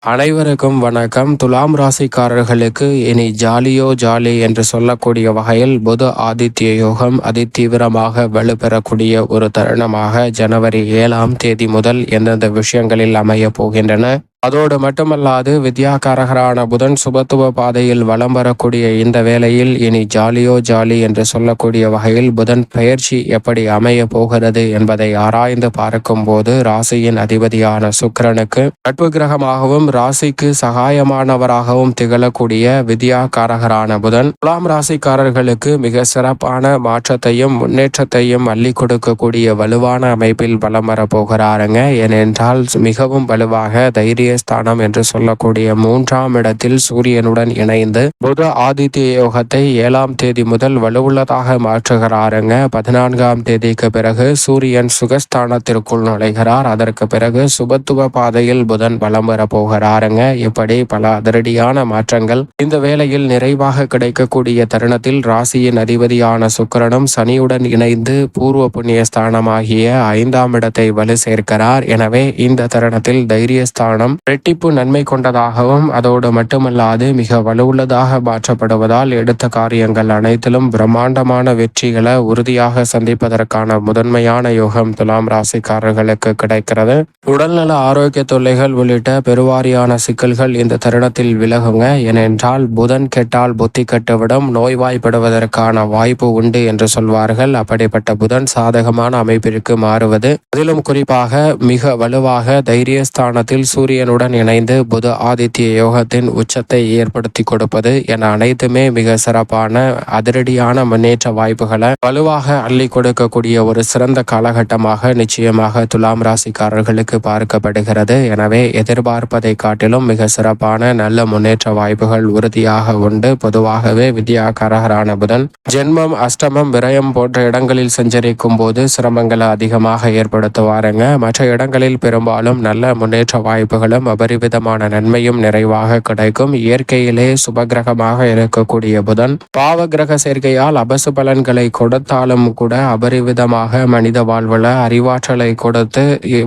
அனைவருக்கும் வணக்கம். துலாம் ராசிக்காரர்களுக்கு இனி ஜாலியோ ஜாலி என்று சொல்லக்கூடிய வகையில் புத ஆதித்ய யோகம் அதிதீவிரமாக வலுப்பெறக்கூடிய ஒரு தருணமாக ஜனவரி 7ஆம் தேதி முதல் எந்தெந்த விஷயங்களில் அமைய போகின்றன, அதோடு மட்டுமல்லாது வித்யாகாரகரான புதன் சுபத்துவ பாதையில் வலம் வரக்கூடிய இந்த வேளையில் இனி ஜாலியோ ஜாலி என்று சொல்லக்கூடிய வகையில் புதன் பெயர்ச்சி எப்படி அமைய போகிறது என்பதை ஆராய்ந்து பார்க்கும் போது ராசியின் அதிபதியான சுக்கிரனுக்கு நட்பு கிரகமாகவும் ராசிக்கு சகாயமானவராகவும் திகழக்கூடிய வித்யாகாரகரான புதன் துலாம் ராசிக்காரர்களுக்கு மிக சிறப்பான மாற்றத்தையும் முன்னேற்றத்தையும் அள்ளி கொடுக்கக்கூடிய வலுவான அமைப்பில் வலம் வரப்போகிறாருங்க. ஏனென்றால் மிகவும் வலுவாக தைரிய ஸ்தானம் என்று சொல்லக்கூடிய 3ஆம் இடத்தில் சூரியனுடன் இணைந்து புத ஆதித்ய யோகத்தை 7ஆம் தேதி முதல் வலுவுள்ளதாக மாற்றுகிறாருங்க. 14ஆம் தேதிக்கு பிறகு சூரியன் சுகஸ்தானத்திற்குள் நுழைகிறார். அதற்கு பிறகு சுபத்துவ பாதையில் புதன் வலம் வர போகிறாருங்க. இப்படி பல அதிரடியான மாற்றங்கள் இந்த வேளையில் நிறைவாக கிடைக்கக்கூடிய தருணத்தில் ராசியின் அதிபதியான சுக்கிரனும் சனியுடன் இணைந்து பூர்வ புண்ணிய ஸ்தானமாகிய 5ஆம் இடத்தை வலு சேர்க்கிறார். எனவே இந்த தருணத்தில் தைரியஸ்தானம் இரட்டிப்பு நன்மை கொண்டதாகவும் அதோடு மட்டுமல்லாது மிக வலுவுள்ளதாக மாற்றப்படுவதால் எடுத்த காரியங்கள் அனைத்திலும் பிரம்மாண்டமான வெற்றிகளை உறுதியாக சந்திப்பதற்கான முதன்மையான யோகம் துலாம் ராசிக்காரர்களுக்கு கிடைக்கிறது. உடல்நல ஆரோக்கிய தொல்லைகள் உள்ளிட்ட பெருவாரியான சிக்கல்கள் இந்த தருணத்தில் விலகுங்க. ஏனென்றால் புதன் கெட்டால் புத்தி கெட்டுவிடும், நோய்வாய்ப்படுவதற்கான வாய்ப்பு உண்டு என்று சொல்வார்கள். அப்படிப்பட்ட புதன் சாதகமான அமைப்பிற்கு மாறுவது, அதிலும் குறிப்பாக மிக வலுவாக தைரியஸ்தானத்தில் சூரியனுடன் இணைந்து புத ஆதித்ய யோகத்தின் உச்சத்தை ஏற்படுத்தி கொடுப்பது என அனைத்துமே மிக சிறப்பான அதிரடியான முன்னேற்ற வாய்ப்புகளை வலுவாக அள்ளி கொடுக்கக்கூடிய ஒரு சிறந்த காலகட்டமாக நிச்சயமாக துலாம் ராசிக்காரர்களுக்கு பார்க்கப்படுகிறது. எனவே எதிர்பார்ப்பதை காட்டிலும் மிக சிறப்பான நல்ல முன்னேற்ற வாய்ப்புகள் உறுதியாக உண்டு. பொதுவாகவே வித்யாகாரகரான புதன் ஜென்மம், அஷ்டமம், விரயம் போன்ற இடங்களில் சஞ்சரிக்கும் போது சிரமங்களை அதிகமாக ஏற்படுத்துவாருங்க. மற்ற இடங்களில் பெரும்பாலும் நல்ல முன்னேற்ற வாய்ப்புகளும் அபரிவிதமான நன்மையும் நிறைவாக கிடைக்கும். இயற்கையிலே சுபகிரகமாக இருக்கக்கூடிய புதன் பாவ கிரக சேர்க்கையால் அபசு பலன்களை கொடுத்தாலும் கூட அபரிவிதமாக மனித வாழ்வுல அறிவாற்றலை கொடுத்து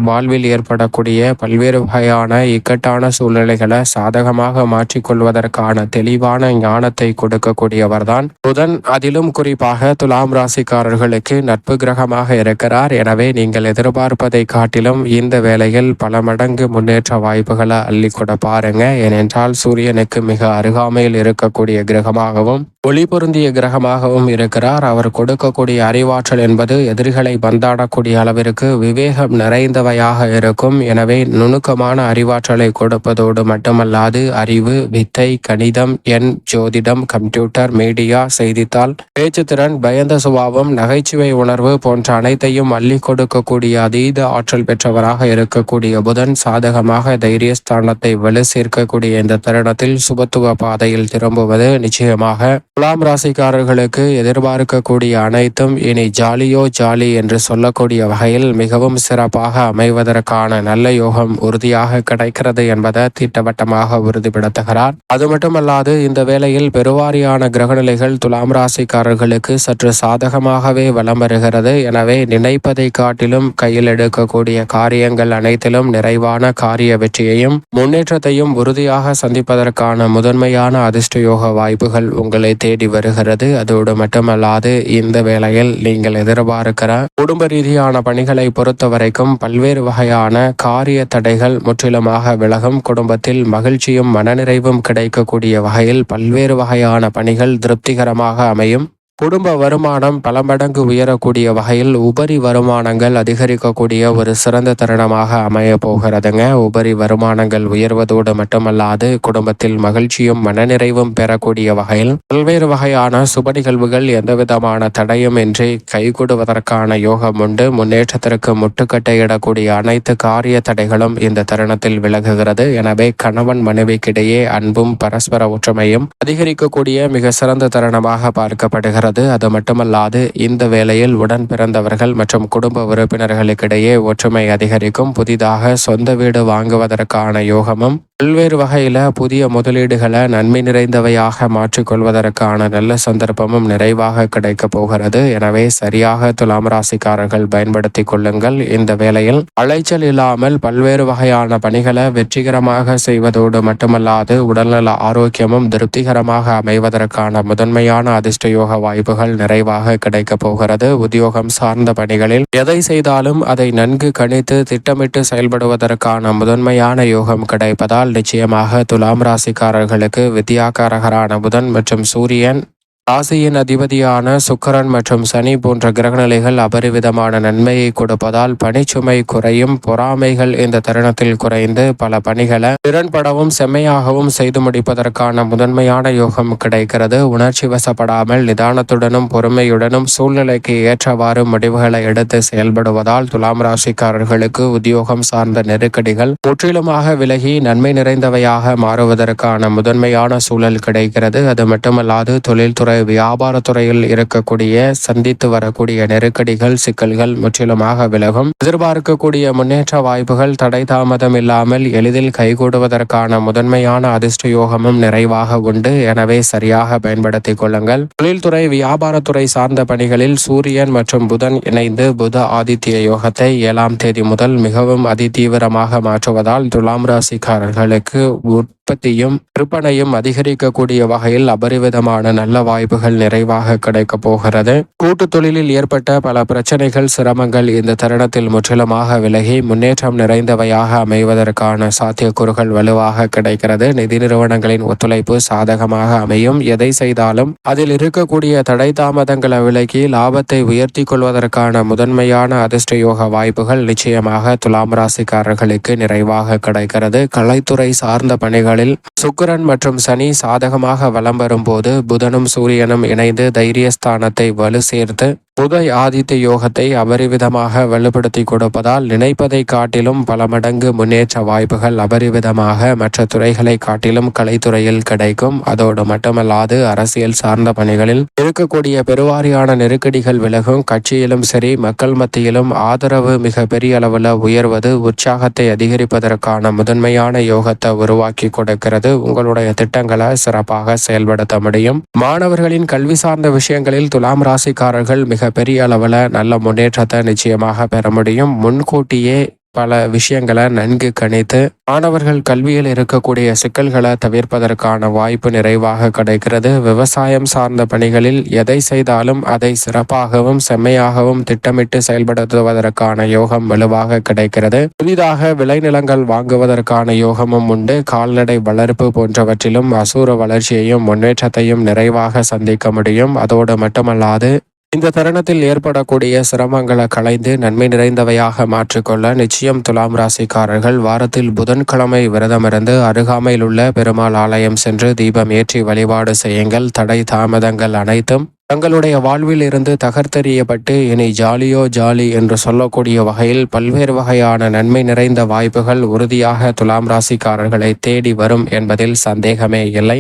வாழ்வில் ஏற்படக்கூடிய பல்வேறு வகையான இக்கட்டான சூழ்நிலைகளை சாதகமாக மாற்றிக்கொள்வதற்கான தெளிவான ஞானத்தை கொடுக்கக்கூடியவர்தான் புதன். அதிலும் குறிப்பாக துலாம் ராசிக்காரர்களுக்கு நட்பு கிரகமாக இருக்கிறார். எனவே நீங்கள் எதிர்பார்ப்பதை காட்டிலும் இந்த வேளையில் பல மடங்கு முன்னேற்ற வாய்ப்புகளை அள்ளி கூட பாருங்க. ஏனென்றால் சூரியனுக்கு மிக அருகாமையில் இருக்கக்கூடிய கிரகமாகவும் ஒளி பொருந்திய கிரகமாகவும் இருக்கிறார். அவர் கொடுக்கக்கூடிய அறிவாற்றல் என்பது எதிரிகளை பந்தாடக்கூடிய அளவிற்கு விவேகம் நிறைந்தவையாக இருக்கும். எனவே நுணுக்கமான அறிவாற்றலை கொடுப்பதோடு மட்டுமல்லாது அறிவு, வித்தை, கணிதம், எண், ஜோதிடம், கம்ப்யூட்டர், மீடியா, செய்தித்தாள், பேச்சுத்திறன், பயந்த சுபாவம், நகைச்சுவை உணர்வு போன்ற அனைத்தையும் அள்ளி கொடுக்கக்கூடிய அதீத ஆற்றல் பெற்றவராக இருக்கக்கூடிய புதன் சாதகமாக தைரியஸ்தானத்தை வலு சேர்க்கக்கூடிய இந்த தருணத்தில் சுபத்துவ பாதையில் திரும்புவது நிச்சயமாக துலாம் ராசிக்காரர்களுக்கு எதிர்பார்க்கக்கூடிய அனைத்தும் இனி ஜாலியோ ஜாலி என்று சொல்லக்கூடிய வகையில் மிகவும் சிறப்பாக அமைவதற்கான நல்ல யோகம் உறுதியாக கிடைக்கிறது என்பதை திட்டவட்டமாக உறுதிப்படுத்துகிறார். அது மட்டுமல்லாது இந்த வேளையில் பெருவாரியான கிரகநிலைகள் துலாம் ராசிக்காரர்களுக்கு சற்று சாதகமாகவே வலம் வருகிறது. எனவே நினைப்பதை காட்டிலும் கையில் எடுக்கக்கூடிய காரியங்கள் அனைத்திலும் நிறைவான காரிய வெற்றியையும் முன்னேற்றத்தையும் உறுதியாக சந்திப்பதற்கான முதன்மையான அதிர்ஷ்ட யோக வாய்ப்புகள் உங்களை தேடி வருகிறது. அதோடு மட்டுமல்லாது இந்த வேளையில் நீங்கள் எதிர்பார்க்கிற குடும்ப ரீதியான பணிகளை பொறுத்த வரைக்கும் பல்வேறு வகையான காரிய தடைகள் முற்றிலுமாக விலகும். குடும்பத்தில் மகிழ்ச்சியும் மனநிறைவும் கிடைக்கக்கூடிய வகையில் பல்வேறு வகையான பணிகள் திருப்திகரமாக அமையும். குடும்ப வருமானம் பல மடங்கு உயரக்கூடிய வகையில் உபரி வருமானங்கள் அதிகரிக்கக்கூடிய ஒரு சிறந்த தருணமாக அமைய போகிறதுங்க. உபரி வருமானங்கள் உயர்வதோடு மட்டுமல்லாது குடும்பத்தில் மகிழ்ச்சியும் மனநிறைவும் பெறக்கூடிய வகையில் பல்வேறு வகையான சுப நிகழ்வுகள் எந்தவிதமான தடையும் இன்றி கைகூடுவதற்கான யோகம் உண்டு. முன்னேற்றத்திற்கு முட்டுக்கட்டையிடக்கூடிய அனைத்து காரிய தடைகளும் இந்த தருணத்தில் விலகுகிறது. எனவே கணவன் மனைவிக்கிடையே அன்பும் பரஸ்பர ஒற்றுமையும் அதிகரிக்கக்கூடிய மிக சிறந்த தருணமாக பார்க்கப்படுகிறது. அது மட்டுமல்லாது இந்த வேளையில் உடன் பிறந்தவர்கள் மற்றும் குடும்ப உறுப்பினர்களுக்கிடையே ஒற்றுமை அதிகரிக்கும். புதிதாக சொந்த வீடு வாங்குவதற்கான யோகமும் பல்வேறு வகையில புதிய முதலீடுகளை நன்மை நிறைந்தவையாக மாற்றிக்கொள்வதற்கான நல்ல சந்தர்ப்பமும் நிறைவாக கிடைக்க போகிறது. எனவே சரியாக துலாம் ராசிக்காரர்கள் பயன்படுத்திக் கொள்ளுங்கள். இந்த வேளையில் அலைச்சல் இல்லாமல் பல்வேறு வகையான பணிகளை வெற்றிகரமாக செய்வதோடு மட்டுமல்லாது உடல்நல ஆரோக்கியமும் திருப்திகரமாக அமைவதற்கான முதன்மையான அதிர்ஷ்டயோக வாய்ப்புகள் நிறைவாக கிடைக்க போகிறது. உத்தியோகம் சார்ந்த பணிகளில் எதை செய்தாலும் அதை நன்கு கணித்து திட்டமிட்டு செயல்படுவதற்கான முதன்மையான யோகம் கிடைப்பதால் நிச்சயமாக துலாம் ராசிக்காரர்களுக்கு வித்யாகாரகரான புதன் மற்றும் சூரியன், ராசியின் அதிபதியான சுக்கிரன் மற்றும் சனி போன்ற கிரகநிலைகள் அபரிவிதமான நன்மையை கொடுப்பதால் பணிச்சுமை குறையும். பொறாமைகள் இந்த தருணத்தில் குறைந்து பல பணிகளை திறன்படவும் செம்மையாகவும் செய்து முடிப்பதற்கான முதன்மையான யோகம் கிடைக்கிறது. உணர்ச்சி வசப்படாமல் நிதானத்துடனும் பொறுமையுடனும் சூழ்நிலைக்கு ஏற்றவாறு முடிவுகளை எடுத்து செயல்படுவதால் துலாம் ராசிக்காரர்களுக்கு உத்தியோகம் சார்ந்த நெருக்கடிகள் முற்றிலுமாக விலகி நன்மை நிறைந்தவையாக மாறுவதற்கான முதன்மையான சூழல் கிடைக்கிறது. அது மட்டுமல்லாது தொழில்துறை வியாபாரத்துறையில் இருக்கக்கூடிய சந்தித்து வரக்கூடிய நெருக்கடிகள் சிக்கல்கள் முற்றிலுமாக விலகும். எதிர்பார்க்கக்கூடிய முன்னேற்ற வாய்ப்புகள் தடை தாமதம் இல்லாமல் எளிதில் கைகூடுவதற்கான முதன்மையான அதிர்ஷ்ட யோகமும் நிறைவாக உண்டு. எனவே சரியாக பயன்படுத்திக் கொள்ளுங்கள். தொழில்துறை வியாபாரத்துறை சார்ந்த பணிகளில் சூரியன் மற்றும் புதன் இணைந்து புத ஆதித்ய யோகத்தை 7ஆம் தேதி முதல் மிகவும் அதிதீவிரமாக மாற்றுவதால் துலாம் ராசிக்காரர்களுக்கு உற்பத்தியும் விற்பனையும் அதிகரிக்கக்கூடிய வகையில் அபரிவிதமான நல்ல வாய்ப்புகள் நிறைவாக கிடைக்க போகிறது. கூட்டு தொழிலில் ஏற்பட்ட பல பிரச்சனைகள் சிரமங்கள் இந்த தருணத்தில் முற்றிலுமாக விலகி முன்னேற்றம் நிறைந்தவையாக அமைவதற்கான சாத்தியக்கூறுகள் வலுவாக கிடைக்கிறது. நிதி நிறுவனங்களின் ஒத்துழைப்பு சாதகமாக அமையும். எதை செய்தாலும் அதில் இருக்கக்கூடிய தடை தாமதங்களை விலக்கி லாபத்தை உயர்த்தி கொள்வதற்கான முதன்மையான அதிர்ஷ்ட யோக வாய்ப்புகள் நிச்சயமாக துலாம் ராசிக்காரர்களுக்கு நிறைவாக கிடைக்கிறது. கலைத்துறை சார்ந்த பணிகளில் சுக்கிரன் மற்றும் சனி சாதகமாக வலம் வரும்போது புதனும் சூரியனும் இணைந்து தைரியஸ்தானத்தை வலு சேர்த்து புத ஆதித்ய யோகத்தை அபரிவிதமாக வலுப்படுத்தி கொடுப்பதால் நினைப்பதை காட்டிலும் பல மடங்கு முன்னேற்ற வாய்ப்புகள் அபரிவிதமாக மற்ற துறைகளை காட்டிலும் கலைத்துறையில் கிடைக்கும். அதோடு மட்டுமல்லாது அரசியல் சார்ந்த பணிகளில் இருக்கக்கூடிய பெருவாரியான நெருக்கடிகள் விலகும். கட்சியிலும் சரி மக்கள் மத்தியிலும் ஆதரவு மிக பெரிய அளவில் உயர்வது உற்சாகத்தை அதிகரிப்பதற்கான முதன்மையான யோகத்தை உருவாக்கி கொடுக்கிறது. உங்களுடைய திட்டங்களை சிறப்பாக செயல்படுத்த முடியும். மாணவர்களின் கல்வி சார்ந்த விஷயங்களில் துலாம் ராசிக்காரர்கள் மிக பெரிய அளவில் நல்ல முன்னேற்றத்தை நிச்சயமாக பெற முடியும். முன்கூட்டியே பல விஷயங்களை நன்கு கணித்து மாணவர்கள் கல்வியில் இருக்கக்கூடிய சிக்கல்களை தவிர்ப்பதற்கான வாய்ப்பு நிறைவாக கிடைக்கிறது. விவசாயம் சார்ந்த பணிகளில் எதை செய்தாலும் அதை சிறப்பாகவும் செம்மையாகவும் திட்டமிட்டு செயல்படுத்துவதற்கான யோகம் வலுவாக கிடைக்கிறது. புதிதாக விளைநிலங்கள் வாங்குவதற்கான யோகமும் உண்டு. கால்நடை வளர்ப்பு போன்றவற்றிலும் அசூர வளர்ச்சியையும் முன்னேற்றத்தையும் நிறைவாக சந்திக்க முடியும். அதோடு மட்டுமல்லாது இந்த தருணத்தில் ஏற்படக்கூடிய சிரமங்களை களைந்து நன்மை நிறைந்தவையாக மாற்றிக்கொள்ள நிச்சயம் துலாம் ராசிக்காரர்கள் வாரத்தில் புதன்கிழமை விரதமிருந்து அருகாமையில் உள்ள பெருமாள் ஆலயம் சென்று தீபம் ஏற்றி வழிபாடு செய்யுங்கள். தடை தாமதங்கள் அனைத்தும் தங்களுடைய வாழ்வில் இருந்து தகர்த்தெறியப்பட்டு இனி ஜாலியோ ஜாலி என்று சொல்லக்கூடிய வகையில் பல்வேறு வகையான நன்மை நிறைந்த வாய்ப்புகள் உறுதியாக துலாம் ராசிக்காரர்களை தேடி வரும் என்பதில் சந்தேகமே இல்லை.